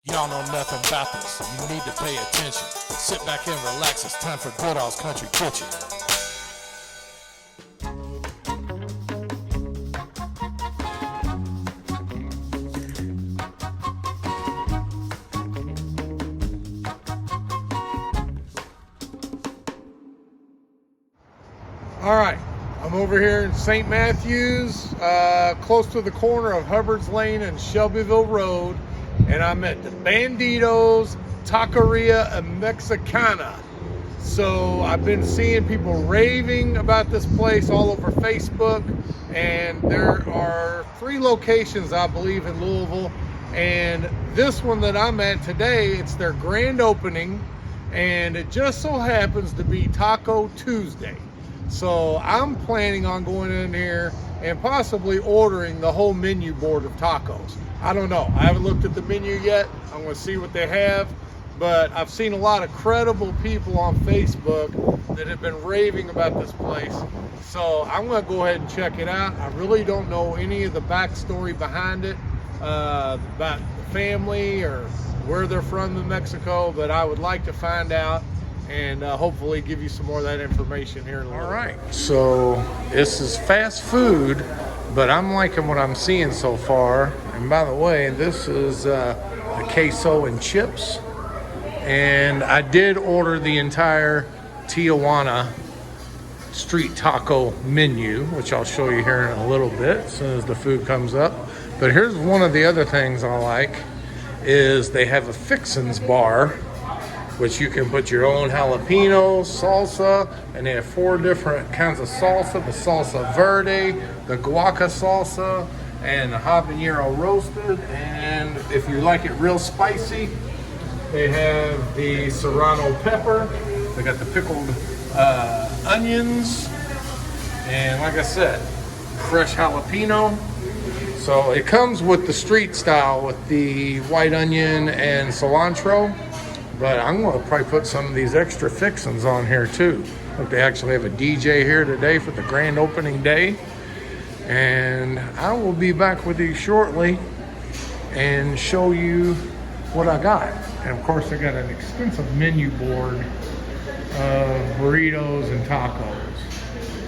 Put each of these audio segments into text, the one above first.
Y'all know nothing about this. You need to pay attention. Sit back and relax. It's time for Goodall's Country Kitchen. All right, I'm over here in St. Matthews, close to the corner of Hubbard's Lane and Shelbyville Road, and I'm at the Bandido Taqueria Mexicana. So I've been seeing people raving about this place all over Facebook, and there are 3 locations, I believe, in Louisville, and this one that I'm at today, it's their grand opening, and it just so happens to be Taco Tuesday. So I'm planning on going in here and possibly ordering the whole menu board of tacos. I don't know. I haven't looked at the menu yet. I'm going to see what they have. But I've seen a lot of credible people on Facebook that have been raving about this place. So I'm going to go ahead and check it out. I really don't know any of the backstory behind it, about the family or where they're from in Mexico, but I would like to find out and hopefully give you some more of that information here in a little bit. All right, so this is fast food, but I'm liking what I'm seeing so far. And by the way, this is the queso and chips. And I did order the entire Tijuana street taco menu, which I'll show you here in a little bit as soon as the food comes up. But here's one of the other things I like is they have a fixins bar, which you can put your own jalapeno salsa, and they have 4 different kinds of salsa: the salsa verde, the guaca salsa, and the habanero roasted. And if you like it real spicy, they have the serrano pepper. They got the pickled onions, and like I said, fresh jalapeno. So it comes with the street style with the white onion and cilantro. But I'm going to probably put some of these extra fixins on here too. Look, they actually have a DJ here today for the grand opening day. And I will be back with you shortly and show you what I got. And of course, I got an extensive menu board of burritos and tacos.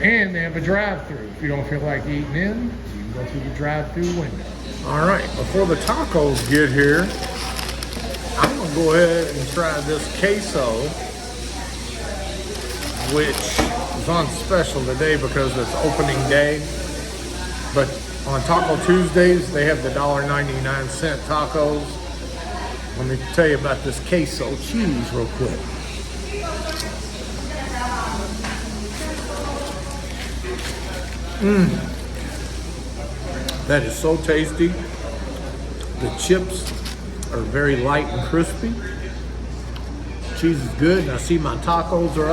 And they have a drive-thru. If you don't feel like eating in, you can go through the drive-thru window. All right, before the tacos get here, I'm gonna go ahead and try this queso, which is on special today because it's opening day. But on Taco Tuesdays, they have the $1.99 tacos. Let me tell you about this queso cheese real quick. That is so tasty. The chips are very light and crispy. Cheese is good, and I see my tacos are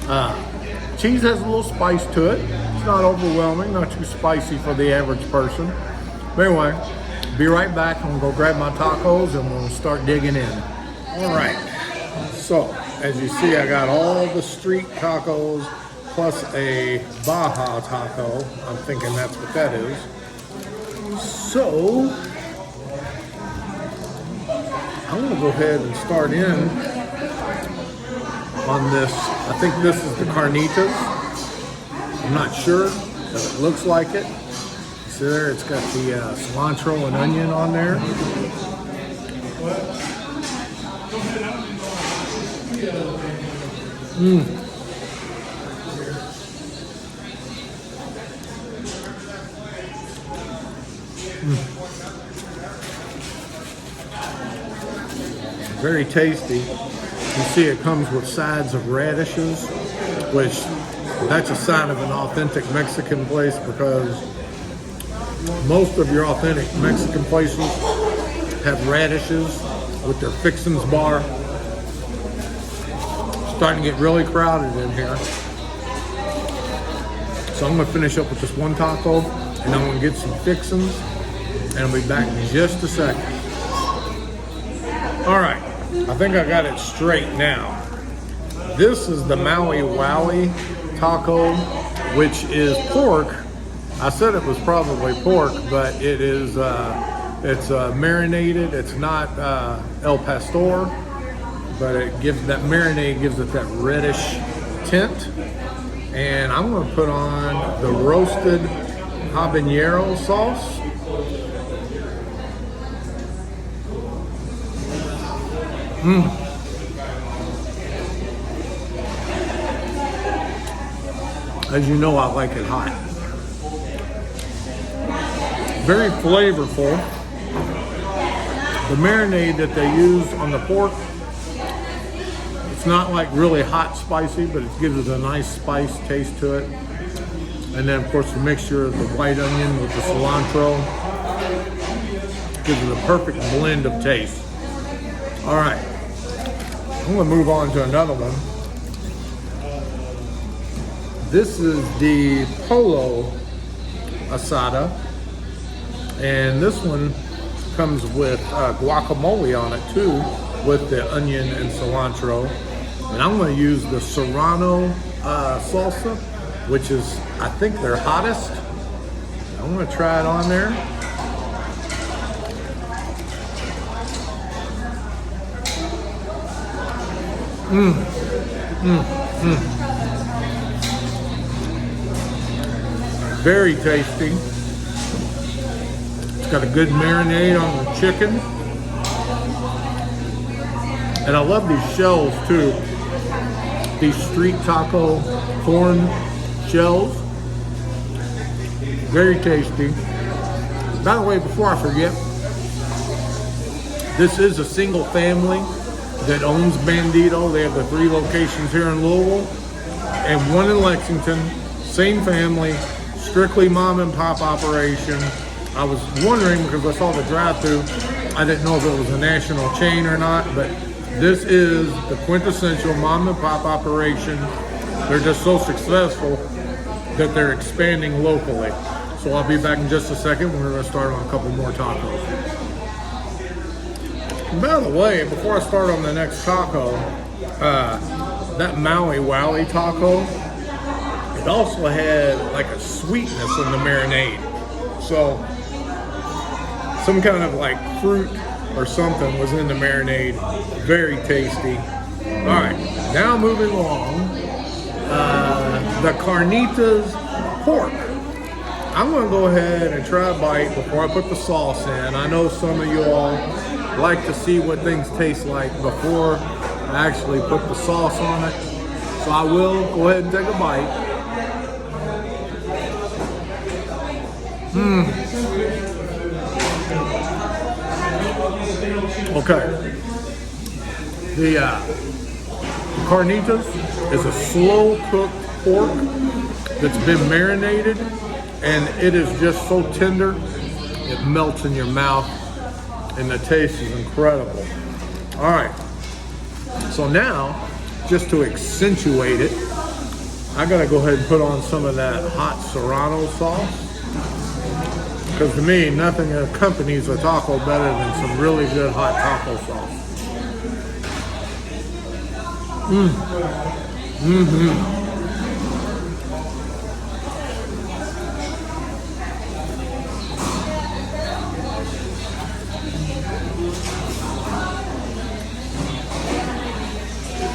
up. Cheese has a little spice to it. It's not overwhelming, not too spicy for the average person. But anyway, be right back. I'm gonna go grab my tacos and we'll start digging in. All right, so as you see, I got all the street tacos plus a Baja taco. I'm thinking that's what that is. So I'm gonna go ahead and start in on this. I think this is the carnitas. I'm not sure, but it looks like it. See there, it's got the cilantro and onion on there. Very tasty. You see it comes with sides of radishes, which that's a sign of an authentic Mexican place, because most of your authentic Mexican places have radishes with their fixins bar. It's starting to get really crowded in here. So I'm gonna finish up with this one taco, and I'm gonna get some fixins, and I'll be back in just a second. All right, I think I got it straight now. This is the Maui Wowie taco, which is pork. I said it was probably pork, but it is It's marinated. It's not El Pastor, but it gives that marinade gives it that reddish tint. And I'm going to put on the roasted habanero sauce. As you know, I like it hot. Very flavorful. The marinade that they use on the pork, it's not like really hot spicy, but it gives it a nice spice taste to it. And then of course the mixture of the white onion with the cilantro gives it a perfect blend of taste. All right, I'm gonna move on to another one. This is the Polo asada, and this one comes with guacamole on it too, with the onion and cilantro. And I'm going to use the Serrano salsa, which is, I think, their hottest. I'm going to try it on there. Very tasty. It's got a good marinade on the chicken. And I love these shells too. These street taco corn shells. Very tasty. By the way, before I forget, this is a single family that owns Bandido. They have the 3 locations here in Louisville and 1 in Lexington. Same family, strictly mom and pop operation. I was wondering because I saw the drive-thru. I didn't know if it was a national chain or not, but this is the quintessential mom and pop operation. They're just so successful that they're expanding locally. So I'll be back in just a second. We're going to start on a couple more tacos. And by the way, before I start on the next taco, that Maui Wowie taco, it also had like a sweetness in the marinade. So some kind of like fruit or something was in the marinade. Very tasty. All right, now moving along. The carnitas pork. I'm gonna go ahead and try a bite before I put the sauce in. I know some of you all like to see what things taste like before I actually put the sauce on it. So I will go ahead and take a bite. Okay. The carnitas is a slow cooked pork that's been marinated, and it is just so tender it melts in your mouth, and the taste is incredible. All right, so now just to accentuate it, I gotta go ahead and put on some of that hot Serrano sauce, because to me nothing accompanies a taco better than some really good hot taco sauce.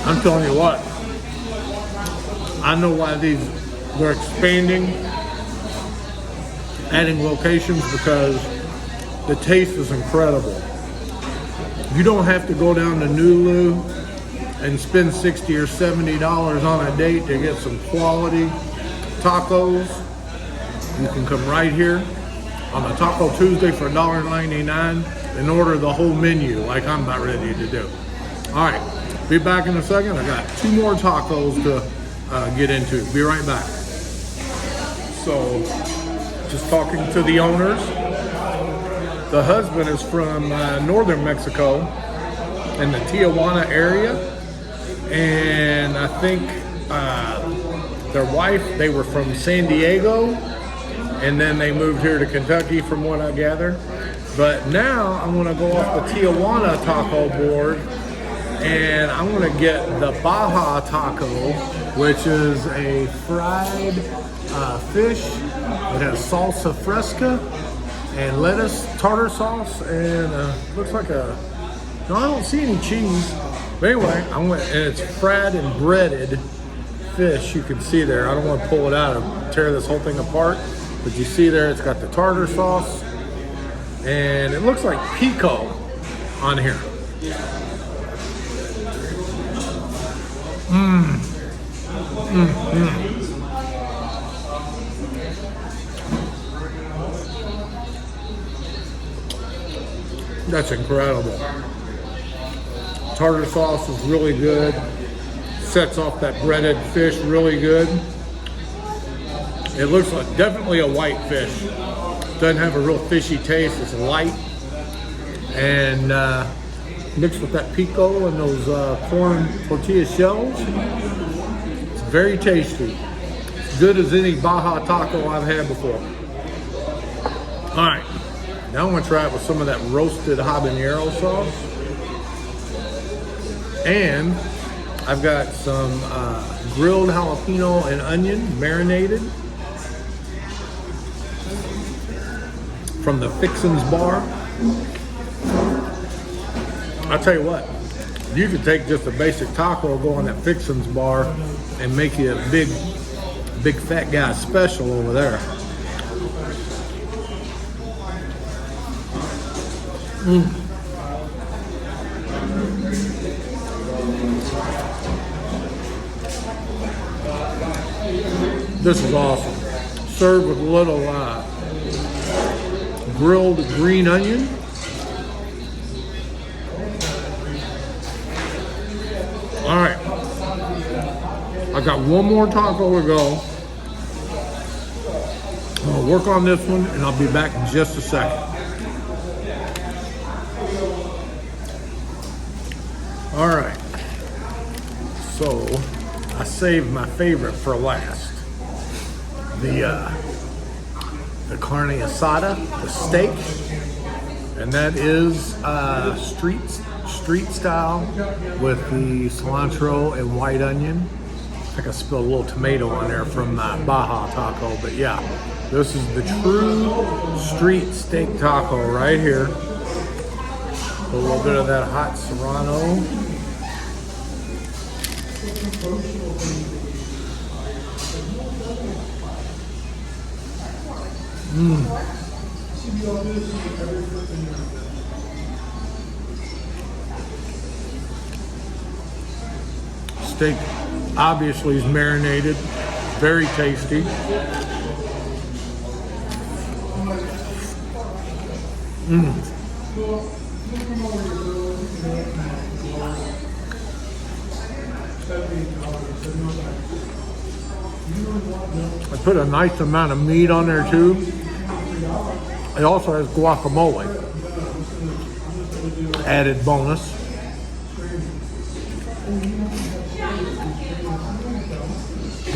I'm telling you what, I know why they're expanding, adding locations, because the taste is incredible. You don't have to go down to NuLu and spend $60 or $70 on a date to get some quality tacos. You can come right here on a Taco Tuesday for $1.99 and order the whole menu like I'm about ready to do. All right, be back in a second. I got 2 more tacos to get into. Be right back. So, just talking to the owners. The husband is from northern Mexico in the Tijuana area, and I think their wife, they were from San Diego, and then they moved here to Kentucky from what I gather. But now I'm gonna go off the Tijuana taco board, and I'm gonna get the Baja taco, which is a fried fish. It has salsa fresca, and lettuce, tartar sauce, and looks like a, no, I don't see any cheese. But anyway, and it's fried and breaded fish. You can see there. I don't want to pull it out and tear this whole thing apart, but you see there it's got the tartar sauce, and it looks like pico on here. That's incredible. Tartar sauce is really good. Sets off that breaded fish really good. It looks like definitely a white fish. Doesn't have a real fishy taste. It's light. And mixed with that pico and those corn tortilla shells. It's very tasty. As good as any Baja taco I've had before. All right. Now I'm going to try it with some of that roasted habanero sauce. And I've got some grilled jalapeno and onion marinated from the Fixins bar. I'll tell you what, you could take just a basic taco, go on that Fixins bar, and make you a big fat guy special over there. This is awesome. Served with a little grilled green onion. All right. I've got one more taco to go. I'm gonna work on this one, and I'll be back in just a second. All right, so I saved my favorite for last. The carne asada, the steak, and that is street style with the cilantro and white onion. I think I spilled a little tomato on there from Baja taco, but yeah, this is the true street steak taco right here. A little bit of that hot serrano. Steak obviously is marinated, very tasty. I put a nice amount of meat on there too. It also has guacamole, added bonus.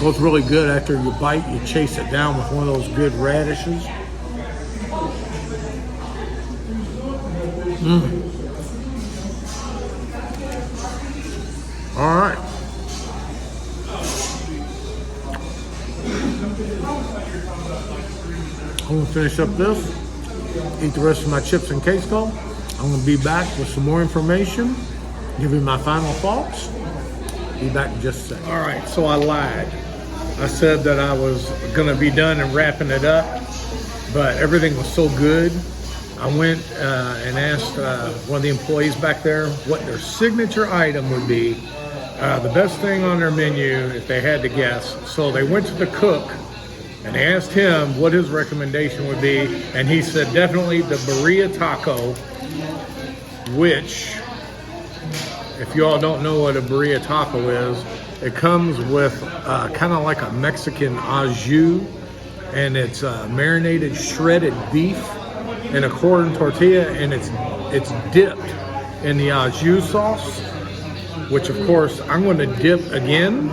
Goes really good after you bite. You chase it down with one of those good radishes. All right. I'm gonna finish up this, eat the rest of my chips and queso. I'm gonna be back with some more information, give you my final thoughts. Be back in just a second. All right, so I lied. I said that I was gonna be done and wrapping it up, but everything was so good. I went and asked one of the employees back there what their signature item would be, the best thing on their menu if they had to guess. So they went to the cook and they asked him what his recommendation would be, and he said definitely the Birria Taco, which, if you all don't know what a Birria Taco is, it comes with kind of like a Mexican au jus, and it's marinated shredded beef in a corn tortilla, and it's dipped in the au jus sauce, which of course I'm going to dip again.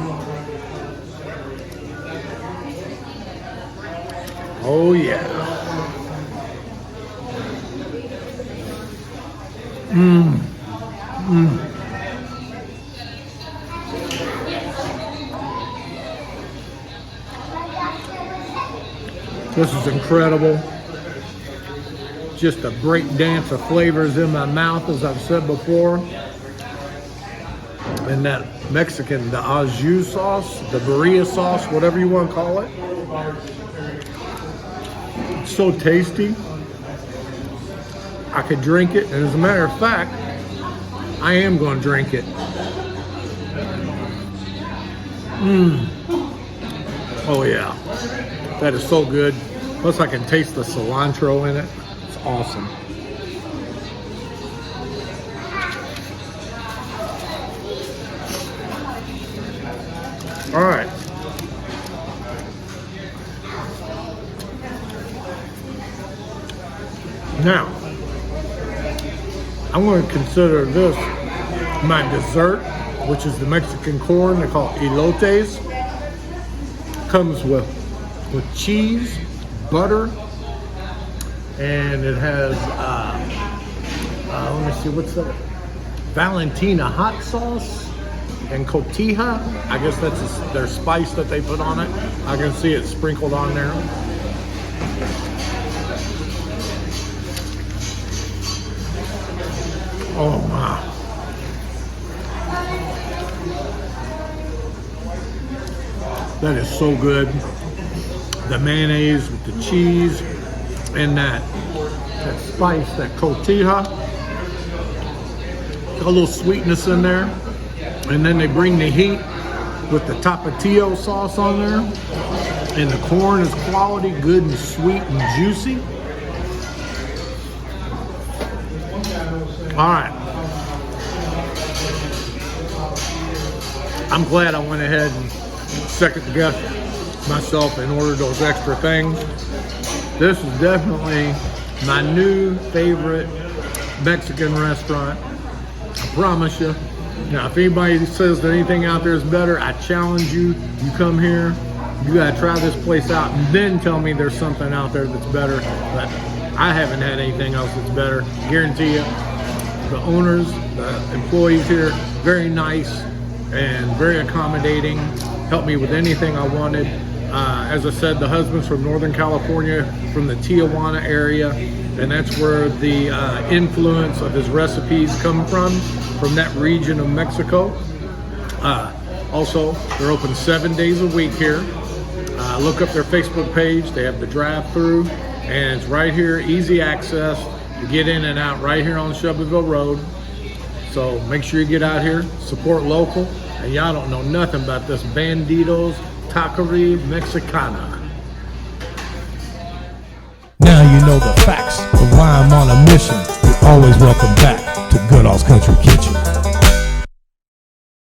Oh yeah. This is incredible. just a break dance of flavors in my mouth, as I've said before. And that Mexican, the au jus sauce, the birria sauce, whatever you want to call it. It's so tasty. I could drink it, and as a matter of fact, I am going to drink it. Oh yeah, that is so good. Plus I can taste the cilantro in it. It's awesome. All right. Now, I'm going to consider this my dessert, which is the Mexican corn. They call it elotes. Comes with cheese, butter, and it has, let me see, what's that? Valentina hot sauce and cotija. I guess that's their spice that they put on it. I can see it sprinkled on there. Oh my. That is so good. The mayonnaise with the cheese and that spice, that cotija. Got a little sweetness in there. And then they bring the heat with the tapatio sauce on there. And the corn is quality, good and sweet and juicy. All right. I'm glad I went ahead and second guessed myself and ordered those extra things. This is definitely my new favorite Mexican restaurant. I promise you. Now, if anybody says that anything out there is better, I challenge you. You come here, you gotta try this place out, and then tell me there's something out there that's better. But I haven't had anything else that's better. Guarantee you. The owners, the employees here, very nice and very accommodating. Helped me with anything I wanted. As I said, the husband's from Northern California, from the Tijuana area, and that's where the influence of his recipes come from that region of Mexico. Also, they're open 7 days a week here. Look up their Facebook page. They have the drive-through, and it's right here, easy access to get in and out right here on Shelbyville Road. So make sure you get out here, support local. And y'all don't know nothing about this Bandido Taqueria Mexicana. Now you know the facts of why I'm on a mission. You're always welcome back to Goodall's Country Kitchen.